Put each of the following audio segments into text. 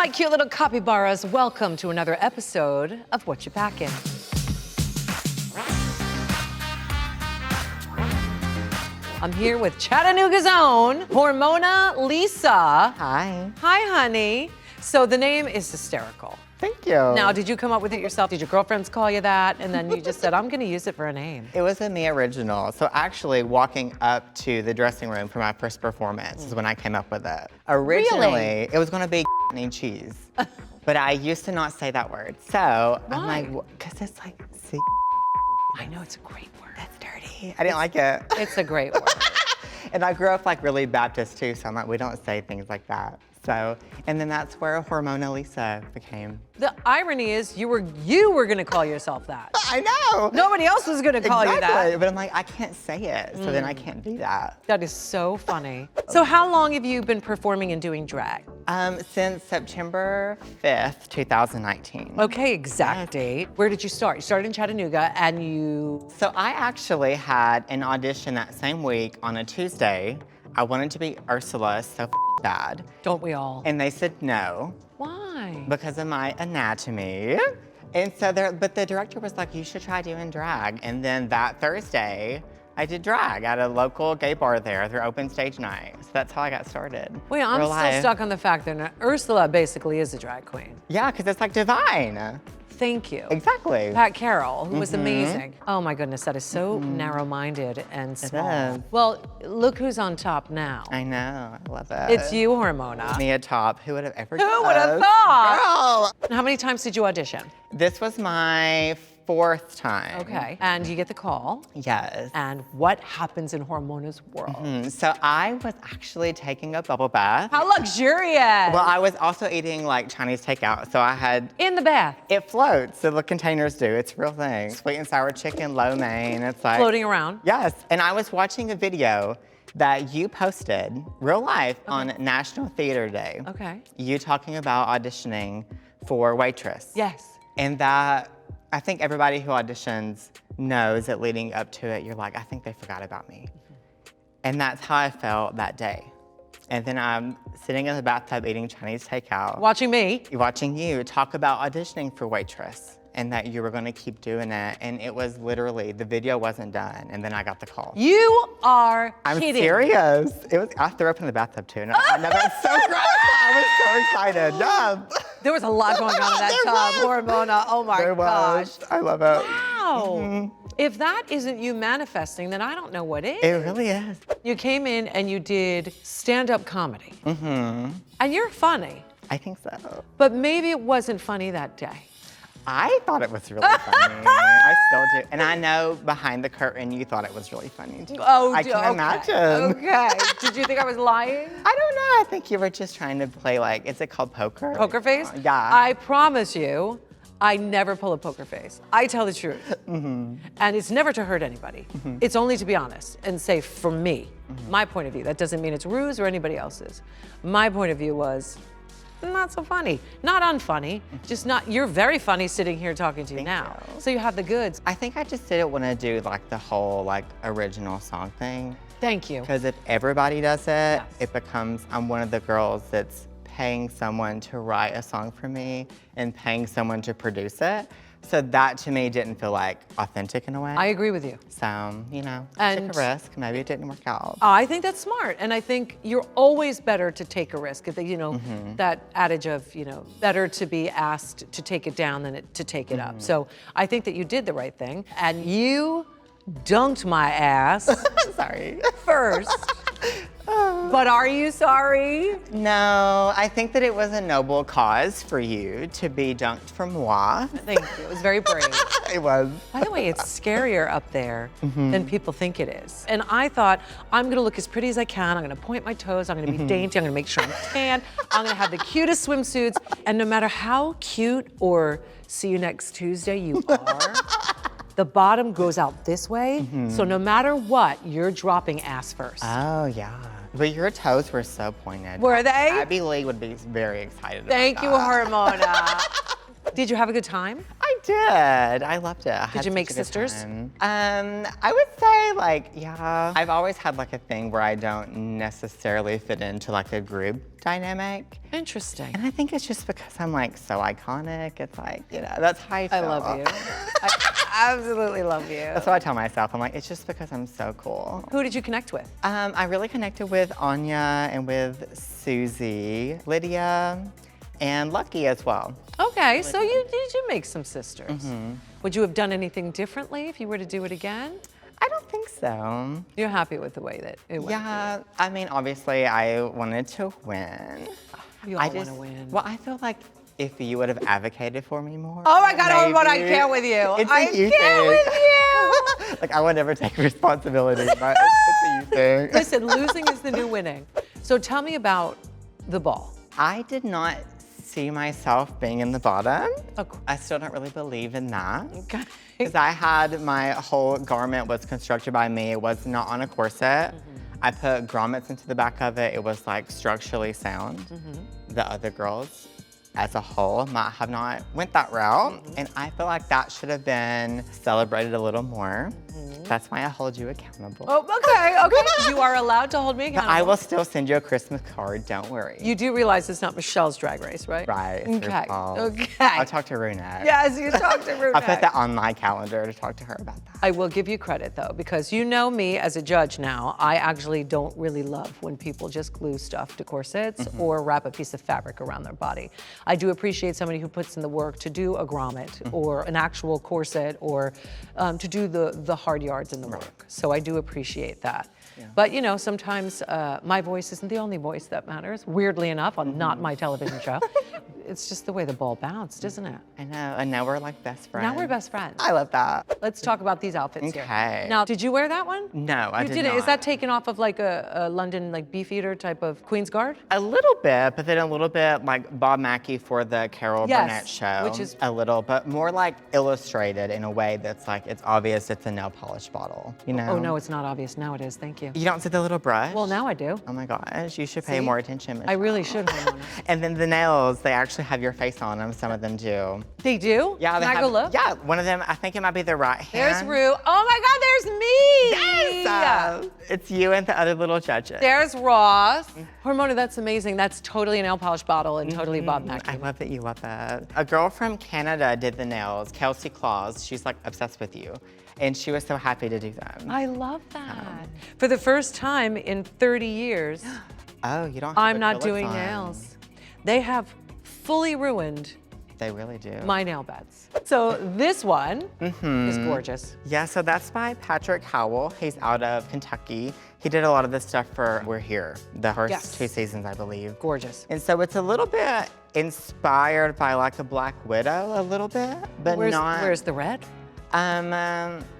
my cute little capybaras. Welcome to another episode of Whatcha Packin. I'm here with Chattanooga's own Hormona Lisa. Hi. Hi, honey. So the name is hysterical. Thank you. Now, did you come up with it yourself? Did your girlfriends call you that? And then you just said, I'm gonna use it for a name. It was a me original. So actually walking up to the dressing room for my first performance is when I came up with it. Originally, it was gonna be and cheese. But I used to not say that word. So I'm Why? like, cause it's like, see, I know, it's a great word. that's dirty. I didn't like it. It's a great word. And I grew up like really Baptist too, so I'm like, we don't say things like that. So, and then that's where Hormona Lisa became. The irony is you were gonna call yourself that. I know. Nobody else was gonna call you that. But I'm like, I can't say it, so then I can't do that. That is so funny. So how long have you been performing and doing drag? Since September 5th, 2019. Okay, exact date. Where did you start? You started in Chattanooga and you... So I actually had an audition that same week on a Tuesday. I wanted to be Ursula so bad. Don't we all? And they said no. Why? Because of my anatomy. And so but the director was like, you should try doing drag. And then that Thursday, I did drag at a local gay bar there, their open stage night. So that's how I got started. Wait, I'm still stuck on the fact that Ursula basically is a drag queen. Yeah, because it's like divine. Thank you. Exactly. Pat Carroll, who was amazing. Oh my goodness, that is so narrow-minded and small. is. Well, look who's on top now. I know, I love it. It's you, Hormona. Me atop. Who would have ever Who would have thought? Girl. How many times did you audition? This was my 4th time. Okay, and you get the call. Yes. And what happens in Hormona's world? So I was actually taking a bubble bath. How luxurious! Well, I was also eating like Chinese takeout. So I had, In the bath, it floats, so the containers do, it's a real thing. Sweet and sour chicken, lo mein, it's like. floating around. Yes, and I was watching a video that you posted, real life, on National Theater Day. Okay. You talking about auditioning for Waitress. Yes. And that, I think everybody who auditions knows that leading up to it, you're like, I think they forgot about me. And that's how I felt that day. And then I'm sitting in the bathtub eating Chinese takeout. Watching me. Watching you talk about auditioning for Waitress and that you were gonna keep doing it. And it was literally, the video wasn't done. And then I got the call. You are I'm kidding. serious. I threw up in the bathtub too. And I never, so gross. I was so excited. Yeah. There was a lot going on in that tub, Hormona. Oh my There gosh. was. I love it. Wow. If that isn't you manifesting, then I don't know what is. It really is. You came in and you did stand-up comedy. And you're funny, I think so. but maybe it wasn't funny that day. I thought it was really funny. I still do. And I know behind the curtain you thought it was really funny too. Oh, I can okay. imagine. Okay. Did you think I was lying? I don't know. I think you were just trying to play like, is it called poker? Poker face? Yeah. I promise you, I never pull a poker face. I tell the truth. And it's never to hurt anybody. It's only to be honest and say, for me, my point of view. That doesn't mean it's Rue's or anybody else's. My point of view was, not so funny. Not unfunny, just not, you're very funny sitting here talking to you now. you. So you have the goods. I think I just didn't want to do like the whole like original song thing. Thank you. Because if everybody does it, Yes. it becomes, I'm one of the girls that's paying someone to write a song for me and paying someone to produce it. So that to me didn't feel like authentic in a way. I agree with you. So, you know, And- took a risk. Maybe it didn't work out. I think that's smart, and I think you're always better to take a risk. If you know that adage of better to be asked to take it down than to take it up. So I think that you did the right thing, and you dunked my ass Sorry. first. But are you sorry? No, I think that it was a noble cause for you to be dunked for moi. Thank you. It was very brave. It was. By the way, it's scarier up there than people think it is. And I thought, I'm gonna look as pretty as I can. I'm gonna point my toes. I'm gonna be dainty. I'm gonna make sure I'm tan. I'm gonna have the cutest swimsuits. And no matter how cute or see you next Tuesday you are, the bottom goes out this way. So no matter what, you're dropping ass first. Oh, yeah. But your toes were so pointed. Were they? Abby Lee would be very excited Thank you, about that. Hormona. Did you have a good time? I did. I loved it. Did you make sisters? I would say like, yeah. I've always had like a thing where I don't necessarily fit into like a group dynamic. Interesting. And I think it's just because I'm like so iconic. It's like, you know, that's how I feel. I love you. I absolutely love you. That's what I tell myself. I'm like, it's just because I'm so cool. Who did you connect with? I really connected with Anya and with Susie, Lydia, and Lucky as well. Okay, so you make some sisters. Would you have done anything differently if you were to do it again? I don't think so. You're happy with the way that it went? Yeah, I mean, obviously I wanted to win. You all want to win. Well, I feel like if you would have advocated for me more. Oh my God, Hormona, I maybe. can't with you. It's I a you can't with thing. you. Like, I would never take responsibility, but it's a you thing. Listen, losing is the new winning. So tell me about the ball. I did not see myself being in the bottom. Okay. I still don't really believe in that. Okay. Because I had my whole garment was constructed by me. It was not on a corset. I put grommets into the back of it. It was like structurally sound. The other girls as a whole might have not went that route. And I feel like that should have been celebrated a little more. That's why I hold you accountable. Oh, okay. You are allowed to hold me But accountable. I will still send you a Christmas card, don't worry. You do realize it's not Michelle's drag race, right? Right, it's Okay. RuPaul's. Okay. I'll talk to Runette. Yes, you talked to Ruth. I'll put that on my calendar to talk to her about that. I will give you credit though, because you know me as a judge now. I actually don't really love when people just glue stuff to corsets or wrap a piece of fabric around their body. I do appreciate somebody who puts in the work to do a grommet or an actual corset or to do the hard yards in the work. So I do appreciate that. Yeah. But you know, sometimes my voice isn't the only voice that matters. Weirdly enough, on not my television show. It's just the way the ball bounced, isn't it? I know, and now we're like best friends. Now we're best friends. I love that. Let's talk about these outfits here. Okay. Now, did you wear that one? No, I did not. Is that taken off of like a London like Beefeater type of Queen's Guard? A little bit, but then a little bit like Bob Mackie for the Carol Burnett show. Which is a little, but more like illustrated in a way that's like, it's obvious it's a nail polish bottle, you know? Oh no, it's not obvious. Now it is, thank you. You don't see the little brush? Well, now I do. Oh my gosh, you should pay See? more attention, Michelle. I really should, Hormona. And then the nails, they actually have your face on them. Some of them do. They do? Yeah, Can I go look? Yeah, one of them, I think it might be the right hand. There's Rue. Oh my God, there's me! Yes! It's you and the other little judges. There's Ross. Hormona, that's amazing. That's totally a nail polish bottle and totally Bob Mackie. I love that you love that. A girl from Canada did the nails, Kelsey Claus. She's like obsessed with you. And she was so happy to do them. I love that. For the first time in 30 years, oh, you don't have I'm not acrylics doing on. nails. They have fully ruined They really do. my nail beds. So this one is gorgeous. Yeah, so that's by Patrick Howell. He's out of Kentucky. He did a lot of this stuff for We're Here, the first 2 seasons, I believe. Gorgeous. And so it's a little bit inspired by like a Black Widow, a little bit, but not. Where's the red?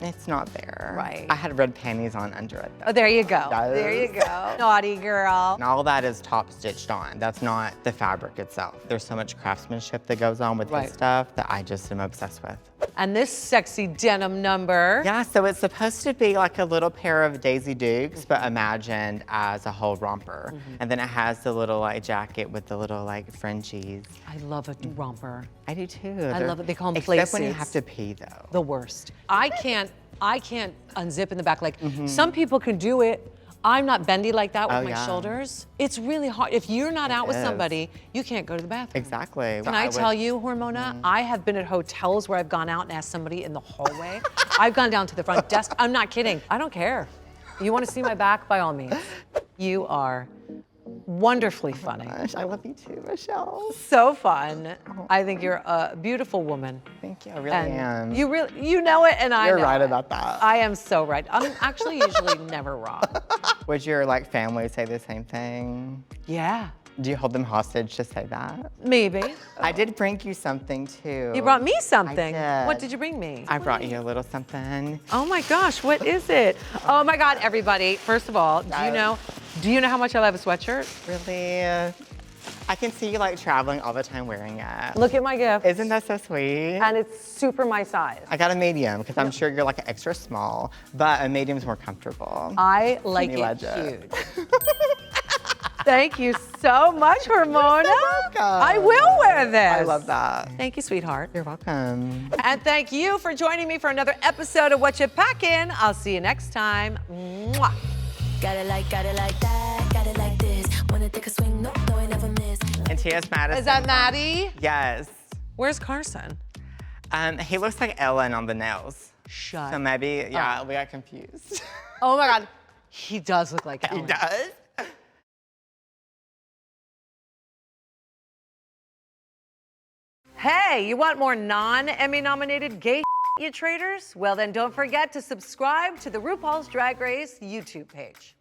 It's not there. Right. I had red panties on under it though. Oh, there you go. Yes. There you go. Naughty girl. And all that is top stitched on. That's not the fabric itself. There's so much craftsmanship that goes on with this stuff that I just am obsessed with. And this sexy denim number. Yeah, so it's supposed to be like a little pair of Daisy Dukes, but imagined as a whole romper. And then it has the little like jacket with the little like fringes. I love a romper. I do too. I love it. They call them Except when you places. have to pee though. The worst. I can't unzip in the back. Like some people can do it. I'm not bendy like that with my shoulders. It's really hard. If you're not out with somebody, you can't go to the bathroom. Exactly. Can I tell you, Hormona, I have been at hotels where I've gone out and asked somebody in the hallway. I've gone down to the front desk. I'm not kidding. I don't care. You want to see my back? By all means. You are wonderfully funny. Gosh, I love you too, Michelle. So fun. I think you're a beautiful woman. Thank you, I really am. You know it, and I know You're right it. about that. I am so right. I'm actually usually never wrong. Would your like family say the same thing? Yeah, Do you hold them hostage to say that? maybe. I did bring you something too. You brought me something. I did. What did you bring me? I brought you a little something. Oh my gosh, what is it? Oh my God, everybody. First of all, do you know how much I love a sweatshirt? Really? I can see you like traveling all the time wearing it. Look at my gift. Isn't that so sweet? And it's super my size. I got a medium because I'm sure you're like extra small, but a medium's more comfortable. I like Can you it legend? huge. Thank you so much, Hormona. welcome. I will wear this. I love that. Thank you, sweetheart. You're welcome. And thank you for joining me for another episode of Whatcha Packin. I'll see you next time. Mwah. Got it like that, got it like this. Wanna take a swing, no, I never miss. And T.S. Madison. Is that Maddie? Yes. Where's Carson? He looks like Ellen on the nails. Shut. So maybe, yeah, we got confused. Oh my God. He does look like Ellen. He does? Hey, you want more non-Emmy nominated gay you traders? Well, then don't forget to subscribe to the RuPaul's Drag Race YouTube page.